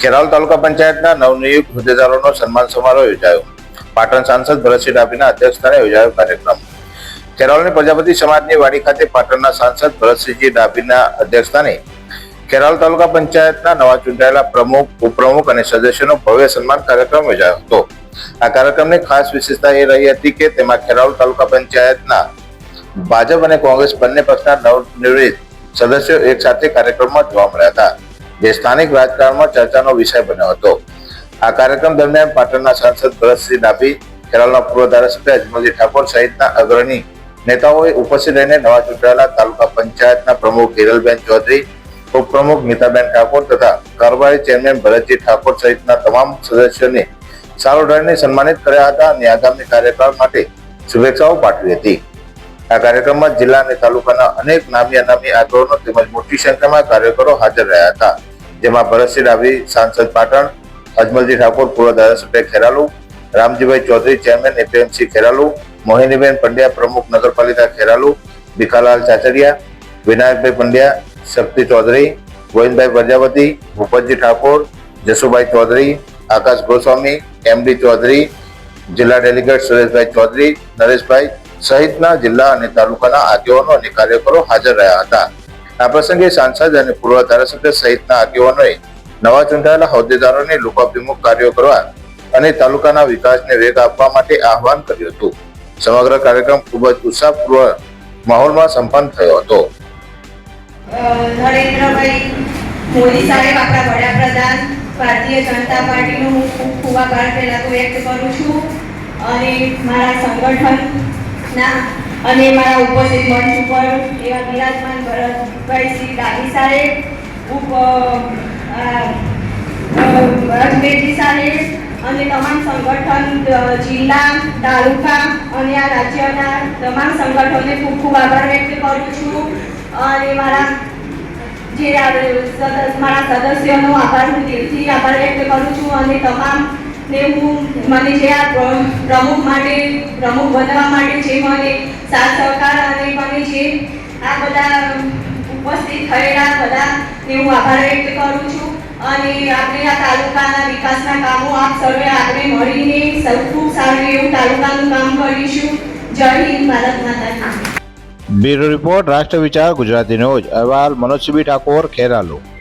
ખેરાલુ તાલુકા પંચાયતના નવનિયુક્ત હોદ્દેદારોનો સન્માન સમારોહ યોજાયો. પાટણ સાંસદ ભરતસિંહ ડાભીના અધ્યક્ષસ્થાને યોજાયો કાર્યક્રમ. ખેરાલુની પ્રજાપતિ સમાજની વાડી ખાતે પાટણના સાંસદ ભરતસિંહજી ડાભીના અધ્યક્ષસ્થાને ખેરાલુ તાલુકા પંચાયતના નવા ચૂંટાયેલા પ્રમુખ, ઉપપ્રમુખ અને સદસ્યોનો ભવ્ય સન્માન કાર્યક્રમ યોજાયો હતો. આ કાર્યક્રમની ખાસ વિશેષતા એ રહી હતી કે તેમાં ખેરાલુ તાલુકા પંચાયતના ભાજપ અને કોંગ્રેસ બંને પક્ષના નવનિર્મિત સદસ્યો એક સાથે કાર્યક્રમમાં જોવા મળ્યા હતા, જે સ્થાનિક રાજકારણમાં ચર્ચાનો વિષય બન્યો હતો. આ કાર્યક્રમ દરમિયાન પાટણના સાંસદ ભરતસિંહ ડાભી, ખેરાલુના પૂર્વ ધારાસભ્ય અજમલજી ઠાકોર સહિતના અગ્રણી નેતાઓએ ઉપસ્થિત રહીને નવા ચૂંટાયેલા તાલુકા પંચાયતના પ્રમુખ હિરલબેન ચૌધરી, ઉપપ્રમુખ નીતાબેન ઠાકોર તથા કારોબારી ચેરમેન ભરતજી ઠાકોર સહિતના તમામ સદસ્યોને સાલ ઓઢાડીને સન્માનિત કર્યા હતા અને આગામી કાર્યકાળ માટે શુભેચ્છાઓ પાઠવી હતી. આ કાર્યક્રમમાં જિલ્લા અને તાલુકાના અનેક નામી અનામી આગેવાનો તેમજ મોટી સંખ્યામાં કાર્યકરો હાજર રહ્યા હતા, જેમાં ભરતસિંહ ડાભી સાંસદ પાટણ, અજમલજી ઠાકોર પૂર્વ ધારાસભ્ય ખેરાલુ, રામજીભાઈ ચૌધરી ચેરમેન એપીએમસી ખેરાલુ, મોહિનીબેન પંડ્યા પ્રમુખ નગરપાલિકા ખેરાલુ, ભીખાલાલ ચાચરિયા, વિનાયકભાઈ પંડ્યા, શક્તિ ચૌધરી, ગોવિંદભાઈ પ્રજાપતિ, ભૂપતજી ઠાકોર, જસુભાઈ ચૌધરી, આકાશ ગોસ્વામી, એમડી ચૌધરી, જિલ્લા ડેલિગેટ સુરેશભાઈ ચૌધરી, નરેશભાઈ સહિતના જિલ્લા અને તાલુકાના આગેવાનો અને કાર્યકરો હાજર રહ્યા હતા. આ પ્રસંગે સાંસદ અને પૂર્વ ધારાસભ્ય સહિતના આગેવાનોએ નવા ચૂંટાયેલા હોદ્દેદારોને લોકાભિમુખ કાર્યો કરવા અને તાલુકાના વિકાસને વેગ આપવા માટે આહવાન કર્યું હતું. સમગ્ર કાર્યક્રમ ખૂબ જ ઉત્સાહપૂર્ણ માહોલમાં સંપન્ન થયો હતો. નરેન્દ્રભાઈ મોદી સાહેબ આપણા વડાપ્રધાન ભારતીય જનતા પાર્ટીનો હું ખૂબ આભાર પહેલા તો વ્યક્ત કરું છું અને મારા સંગઠનના અને મારા ઉપસ્થિત મંચ ઉપર એવા બિરાજમાન ભરતભાઈ શ્રી ડાભી સાહેબ, અજમેરજી સાહેબ અને તમામ સંગઠન, જિલ્લા, તાલુકા અને આ રાજ્યના તમામ સંગઠનોને ખૂબ ખૂબ આભાર વ્યક્ત કરું છું અને મારા સદસ્યોનો આભાર હું દિલથી આભાર વ્યક્ત કરું છું અને તમામને હું મને જે આ પ્રમુખ બનવા માટે જે મને સાથ સહકાર અને મને જે આ બધા ઉપસ્થિત થયેલા બધાને હું આભાર વ્યક્ત કરું છું અને આપણે આ તાલુકાના વિકાસના કામો આપ સર્વે આપણે મળીને ખૂબ સારું એવું તાલુકાનું કામ કરીશું. જય હિન્દ, ભારત માતા કી. બ્યુરો રિપોર્ટ, રાષ્ટ્ર વિચાર, ગુજરાતી ન્યૂઝ. અહેવાલ મનોજ ઠાકોર, ખેરાલુ.